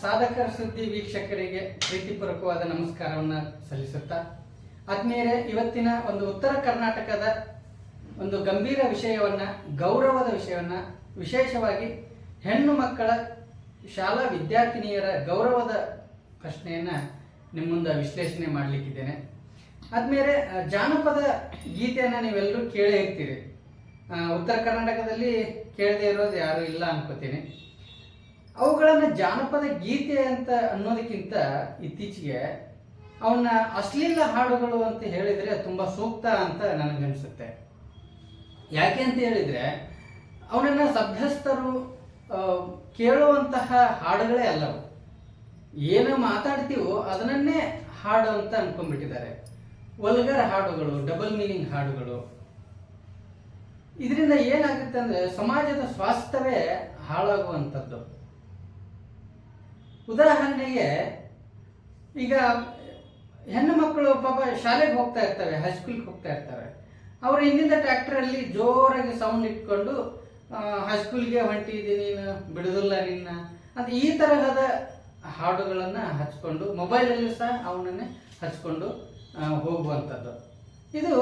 ಸಾಧಕರ ಸುದ್ದಿ ವೀಕ್ಷಕರಿಗೆ ಪ್ರೀತಿಪೂರ್ವಕವಾದ ನಮಸ್ಕಾರವನ್ನು ಸಲ್ಲಿಸುತ್ತಾ ಆತ್ಮೀಯರೇ, ಇವತ್ತಿನ ಒಂದು ಉತ್ತರ ಕರ್ನಾಟಕದ ಒಂದು ಗಂಭೀರ ವಿಷಯವನ್ನ, ಗೌರವದ ವಿಷಯವನ್ನ, ವಿಶೇಷವಾಗಿ ಹೆಣ್ಣು ಮಕ್ಕಳ ಶಾಲಾ ವಿದ್ಯಾರ್ಥಿನಿಯರ ಗೌರವದ ಪ್ರಶ್ನೆಯನ್ನ ನಿಮ್ಮ ಮುಂದೆ ವಿಶ್ಲೇಷಣೆ ಮಾಡಲಿಕ್ಕಿದ್ದೇನೆ. ಆದ್ಮೇಲೆ ಜಾನಪದ ಗೀತೆಯನ್ನ ನೀವೆಲ್ಲರೂ ಕೇಳೇ ಇರ್ತೀರಿ. ಉತ್ತರ ಕರ್ನಾಟಕದಲ್ಲಿ ಕೇಳದೇ ಇರೋದು ಯಾರು ಇಲ್ಲ ಅನ್ಕೋತೀನಿ. ಅವುಗಳನ್ನು ಜಾನಪದ ಗೀತೆ ಅಂತ ಅನ್ನೋದಕ್ಕಿಂತ ಇತ್ತೀಚೆಗೆ ಅವನ್ನ ಅಶ್ಲೀಲ ಹಾಡುಗಳು ಅಂತ ಹೇಳಿದರೆ ತುಂಬಾ ಸೂಕ್ತ ಅಂತ ನನಗನ್ಸುತ್ತೆ. ಯಾಕೆ ಅಂತ ಹೇಳಿದ್ರೆ ಅವನನ್ನ ಸಭ್ಯಸ್ಥರು ಕೇಳುವಂತಹ ಹಾಡುಗಳೇ ಅಲ್ಲವು. ಏನು ಮಾತಾಡ್ತೀವೋ ಅದನ್ನೇ ಹಾಡು ಅಂತ ಅನ್ಕೊಂಡ್ಬಿಟ್ಟಿದ್ದಾರೆ. ವಲ್ಗರ್ ಹಾಡುಗಳು, ಡಬಲ್ ಮೀನಿಂಗ್ ಹಾಡುಗಳು. ಇದರಿಂದ ಏನಾಗುತ್ತೆ ಅಂದ್ರೆ ಸಮಾಜದ ಸ್ವಾಸ್ಥ್ಯವೇ ಹಾಳಾಗುವಂಥದ್ದು. ಉದಾಹರಣೆಗೆ, ಈಗ ಹೆಣ್ಣು ಮಕ್ಕಳು ಪಾಪ ಶಾಲೆಗೆ ಹೋಗ್ತಾ ಇರ್ತವೆ, ಹೈಸ್ಕೂಲ್ಗೆ ಹೋಗ್ತಾ ಇರ್ತಾರೆ. ಅವ್ರು ಹಿಂದಿನ ಟ್ರ್ಯಾಕ್ಟರಲ್ಲಿ ಜೋರಾಗಿ ಸೌಂಡ್ ಇಟ್ಕೊಂಡು ಹೈಸ್ಕೂಲ್ಗೆ ಹೊಂಟಿದ್ದೀನಿ, ಬಿಡುದಿಲ್ಲ ನಿನ್ನ ಅಂತ ಈ ತರಹದ ಹಾಡುಗಳನ್ನ ಹಚ್ಕೊಂಡು, ಮೊಬೈಲಲ್ಲಿ ಸಹ ಅವನನ್ನೇ ಹಚ್ಕೊಂಡು ಹೋಗುವಂಥದ್ದು. ಇದು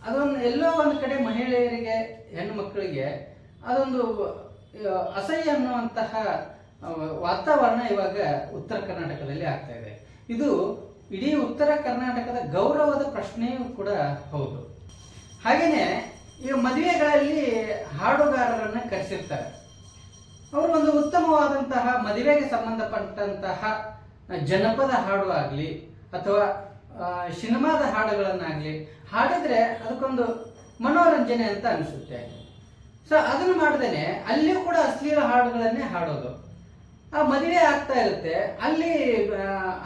ಅದೊಂದು ಎಲ್ಲೋ ಒಂದು ಕಡೆ ಮಹಿಳೆಯರಿಗೆ, ಹೆಣ್ಣು ಮಕ್ಕಳಿಗೆ ಅದೊಂದು ಅಸಹ್ಯ ಅನ್ನುವಂತಹ ವಾತಾವರಣ ಇವಾಗ ಉತ್ತರ ಕರ್ನಾಟಕದಲ್ಲಿ ಆಗ್ತಾ ಇದೆ. ಇದು ಇಡೀ ಉತ್ತರ ಕರ್ನಾಟಕದ ಗೌರವದ ಪ್ರಶ್ನೆಯೂ ಕೂಡ ಹೌದು. ಹಾಗೇನೆ ಈಗ ಮದುವೆಗಳಲ್ಲಿ ಹಾಡುಗಾರರನ್ನ ಕರೆಸಿರ್ತಾರೆ. ಅವರು ಒಂದು ಉತ್ತಮವಾದಂತಹ ಮದುವೆಗೆ ಸಂಬಂಧಪಟ್ಟಂತಹ ಜನಪದ ಹಾಡು ಆಗಲಿ ಅಥವಾ ಸಿನಿಮಾದ ಹಾಡುಗಳನ್ನಾಗಲಿ ಹಾಡಿದ್ರೆ ಅದಕ್ಕೊಂದು ಮನೋರಂಜನೆ ಅಂತ ಅನಿಸುತ್ತೆ. ಸೊ ಅದನ್ನು ಮಾಡ್ದೇನೆ ಅಲ್ಲಿಯೂ ಕೂಡ ಅಶ್ಲೀಲ ಹಾಡುಗಳನ್ನೇ ಹಾಡೋದು. ಆ ಮದುವೆ ಆಗ್ತಾ ಇರುತ್ತೆ,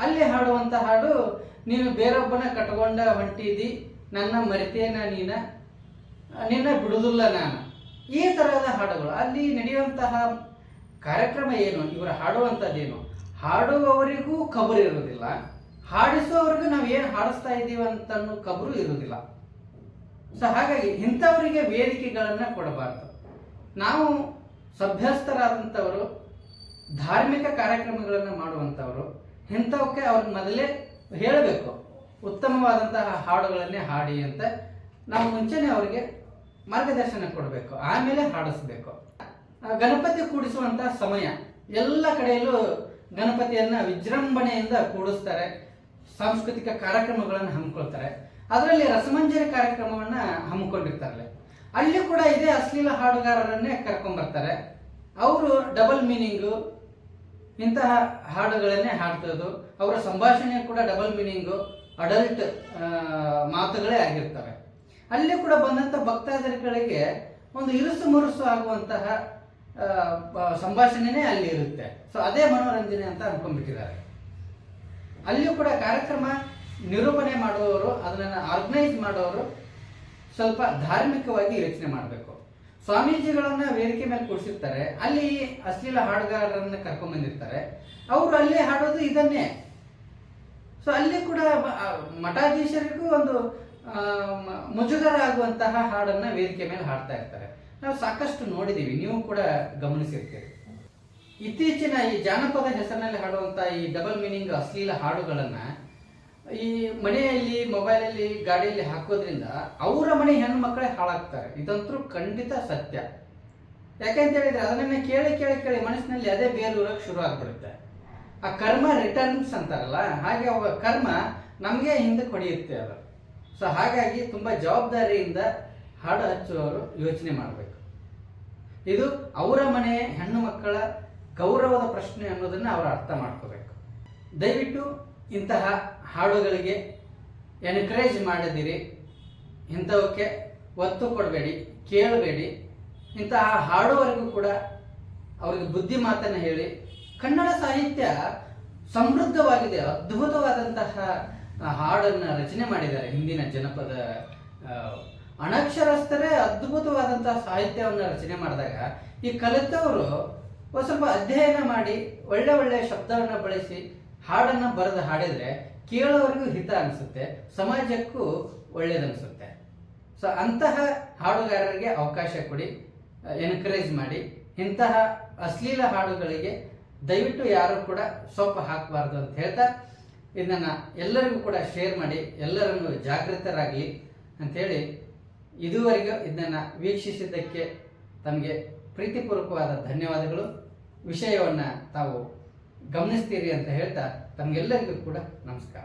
ಅಲ್ಲಿ ಹಾಡುವಂತ ಹಾಡು, ನೀನು ಬೇರೊಬ್ಬನ ಕಟ್ಕೊಂಡ ಹೊಂಟಿದಿ, ನನ್ನ ಮರೆತೇನ ನಿನ್ನ ಬಿಡುದಿಲ್ಲ ನಾನು, ಈ ತರಹದ ಹಾಡುಗಳು. ಅಲ್ಲಿ ನಡೆಯುವಂತಹ ಕಾರ್ಯಕ್ರಮ ಏನು, ಇವರು ಹಾಡುವಂಥದ್ದೇನು, ಹಾಡುವವರಿಗೂ ಖಬರು ಇರುವುದಿಲ್ಲ, ಹಾಡಿಸುವವರಿಗೂ ನಾವು ಏನು ಹಾಡಿಸ್ತಾ ಇದ್ದೀವಿ ಅಂತ ಖಬರು ಇರುವುದಿಲ್ಲ. ಸೊ ಹಾಗಾಗಿ ಇಂಥವರಿಗೆ ವೇದಿಕೆಗಳನ್ನ ಕೊಡಬಾರ್ದು. ನಾವು ಸಭ್ಯಸ್ಥರಾದಂಥವರು, ಧಾರ್ಮಿಕ ಕಾರ್ಯಕ್ರಮಗಳನ್ನು ಮಾಡುವಂಥವರು, ಇಂಥವಕ್ಕೆ ಅವ್ರಿಗೆ ಮೊದಲೇ ಹೇಳಬೇಕು, ಉತ್ತಮವಾದಂತಹ ಹಾಡುಗಳನ್ನೇ ಹಾಡಿ ಅಂತ ನಾವು ಮುಂಚೆನೆ ಅವರಿಗೆ ಮಾರ್ಗದರ್ಶನ ಕೊಡಬೇಕು, ಆಮೇಲೆ ಹಾಡಿಸ್ಬೇಕು. ಗಣಪತಿ ಕೂಡಿಸುವಂತಹ ಸಮಯ, ಎಲ್ಲ ಕಡೆಯಲ್ಲೂ ಗಣಪತಿಯನ್ನ ವಿಜೃಂಭಣೆಯಿಂದ ಕೂಡಿಸ್ತಾರೆ, ಸಾಂಸ್ಕೃತಿಕ ಕಾರ್ಯಕ್ರಮಗಳನ್ನು ಹಮ್ಮಿಕೊಳ್ತಾರೆ. ಅದರಲ್ಲಿ ರಸಮಂಜರಿ ಕಾರ್ಯಕ್ರಮವನ್ನ ಹಮ್ಮಿಕೊಂಡಿರ್ತಾರೆ. ಅಲ್ಲಿ ಕೂಡ ಇದೇ ಅಶ್ಲೀಲ ಹಾಡುಗಾರರನ್ನೇ ಕರ್ಕೊಂಡ್ಬರ್ತಾರೆ. ಅವರು ಡಬಲ್ ಮೀನಿಂಗು ಇಂತಹ ಹಾಡುಗಳನ್ನೇ ಹಾಡ್ತದ್ದು. ಅವರ ಸಂಭಾಷಣೆ ಕೂಡ ಡಬಲ್ ಮೀನಿಂಗು, ಅಡಲ್ಟ್ ಮಾತುಗಳೇ ಆಗಿರ್ತವೆ. ಅಲ್ಲಿ ಕೂಡ ಬಂದಂಥ ಭಕ್ತಾದಿಗಳಿಗೆ ಒಂದು ಇರುಸು ಮುರುಸು ಆಗುವಂತಹ ಸಂಭಾಷಣೆನೇ ಅಲ್ಲಿ ಇರುತ್ತೆ. ಸೊ ಅದೇ ಮನೋರಂಜನೆ ಅಂತ ಅನ್ಕೊಂಡ್ಬಿಟ್ಟಿದ್ದಾರೆ. ಅಲ್ಲಿಯೂ ಕೂಡ ಕಾರ್ಯಕ್ರಮ ನಿರೂಪಣೆ ಮಾಡುವವರು, ಅದನ್ನು ಆರ್ಗನೈಸ್ ಮಾಡುವವರು ಸ್ವಲ್ಪ ಧಾರ್ಮಿಕವಾಗಿ ಯೋಚನೆ ಮಾಡಬೇಕು. ಸ್ವಾಮೀಜಿಗಳನ್ನ ವೇದಿಕೆ ಮೇಲೆ ಕೂಡಿಸಿರ್ತಾರೆ, ಅಲ್ಲಿ ಅಶ್ಲೀಲ ಹಾಡುಗಾರರನ್ನ ಕರ್ಕೊಂಡ್ ಬಂದಿರ್ತಾರೆ, ಅವರು ಅಲ್ಲಿ ಹಾಡೋದು ಇದನ್ನೇ. ಸೊ ಅಲ್ಲಿ ಕೂಡ ಮಠಾಧೀಶರಿಗೂ ಒಂದು ಮುಜುಗರ ಆಗುವಂತಹ ಹಾಡನ್ನ ವೇದಿಕೆ ಮೇಲೆ ಹಾಡ್ತಾ ಇರ್ತಾರೆ. ನಾವು ಸಾಕಷ್ಟು ನೋಡಿದೀವಿ, ನೀವು ಕೂಡ ಗಮನಿಸಿರ್ತೀರಿ. ಇತ್ತೀಚಿನ ಈ ಜಾನಪದ ಹೆಸರಿನಲ್ಲಿ ಹಾಡುವಂತ ಈ ಡಬಲ್ ಮೀನಿಂಗ್ ಅಶ್ಲೀಲ ಹಾಡುಗಳನ್ನ ಈ ಮನೆಯಲ್ಲಿ, ಮೊಬೈಲಲ್ಲಿ, ಗಾಡಿಯಲ್ಲಿ ಹಾಕೋದ್ರಿಂದ ಅವರ ಮನೆ ಹೆಣ್ಣು ಮಕ್ಕಳೇ ಹಾಳಾಗ್ತಾರೆ. ಇದಂತೂ ಖಂಡಿತ ಸತ್ಯ. ಯಾಕೆಂತ ಹೇಳಿದ್ರೆ ಅದನ್ನ ಕೇಳಿ ಕೇಳಿ ಕೇಳಿ ಮನಸ್ಸಿನಲ್ಲಿ ಅದೇ ಬೇರೂರಕ್ಕೆ ಶುರು ಆಗ್ಬಿಡುತ್ತೆ. ಆ ಕರ್ಮ ರಿಟರ್ನ್ಸ್ ಅಂತಾರಲ್ಲ, ಹಾಗೆ ಅವ ಕರ್ಮ ನಮಗೆ ಹಿಂದಕ್ಕೆ ಹೊಡೆಯುತ್ತೆ ಅದು. ಸೊ ಹಾಗಾಗಿ ತುಂಬಾ ಜವಾಬ್ದಾರಿಯಿಂದ ಹಾಡು ಹಚ್ಚುವವರು ಯೋಚನೆ ಮಾಡಬೇಕು. ಇದು ಅವರ ಮನೆ ಹೆಣ್ಣು ಮಕ್ಕಳ ಗೌರವದ ಪ್ರಶ್ನೆ ಅನ್ನೋದನ್ನ ಅವರು ಅರ್ಥ ಮಾಡ್ಕೋಬೇಕು. ದಯವಿಟ್ಟು ಇಂತಹ ಹಾಡುಗಳಿಗೆ ಎನ್ಕರೇಜ್ ಮಾಡದಿರಿ, ಇಂಥವಕ್ಕೆ ಒತ್ತು ಕೊಡಬೇಡಿ, ಕೇಳಬೇಡಿ. ಇಂತಹ ಹಾಡುವವರೆಗೂ ಕೂಡ ಅವರಿಗೆ ಬುದ್ಧಿ ಮಾತನ್ನು ಹೇಳಿ. ಕನ್ನಡ ಸಾಹಿತ್ಯ ಸಮೃದ್ಧವಾಗಿದೆ, ಅದ್ಭುತವಾದಂತಹ ಹಾಡನ್ನು ರಚನೆ ಮಾಡಿದ್ದಾರೆ ಹಿಂದಿನ ಜನಪದ ಅನಕ್ಷರಸ್ಥರೇ ಅದ್ಭುತವಾದಂತಹ ಸಾಹಿತ್ಯವನ್ನು ರಚನೆ ಮಾಡಿದಾಗ ಈ ಕಲಿತವರು ಸ್ವಲ್ಪ ಅಧ್ಯಯನ ಮಾಡಿ ಒಳ್ಳೆ ಒಳ್ಳೆ ಶಬ್ದವನ್ನು ಬಳಸಿ ಹಾಡನ್ನು ಬರೆದು ಹಾಡಿದ್ರೆ ಕೇಳೋರಿಗೂ ಹಿತ ಅನಿಸುತ್ತೆ, ಸಮಾಜಕ್ಕೂ ಒಳ್ಳೇದನ್ನಿಸುತ್ತೆ. ಸೊ ಅಂತಹ ಹಾಡುಗಾರರಿಗೆ ಅವಕಾಶ ಕೊಡಿ, ಎನ್ಕರೇಜ್ ಮಾಡಿ. ಇಂತಹ ಅಶ್ಲೀಲ ಹಾಡುಗಳಿಗೆ ದಯವಿಟ್ಟು ಯಾರು ಕೂಡ ಸೊಪ್ಪು ಹಾಕಬಾರ್ದು ಅಂತ ಹೇಳ್ತಾ ಇದನ್ನು ಎಲ್ಲರಿಗೂ ಕೂಡ ಶೇರ್ ಮಾಡಿ ಎಲ್ಲರನ್ನು ಜಾಗೃತರಾಗಲಿ ಅಂಥೇಳಿ ಇದುವರೆಗೂ ಇದನ್ನು ವೀಕ್ಷಿಸಿದ್ದಕ್ಕೆ ತಮಗೆ ಪ್ರೀತಿಪೂರ್ವಕವಾದ ಧನ್ಯವಾದಗಳು. ವಿಷಯವನ್ನು ತಾವು ಗಮನಿಸ್ತೀರಿ ಅಂತ ಹೇಳ್ತಾ ತಮಗೆಲ್ಲರಿಗೂ ಕೂಡ ನಮಸ್ಕಾರ.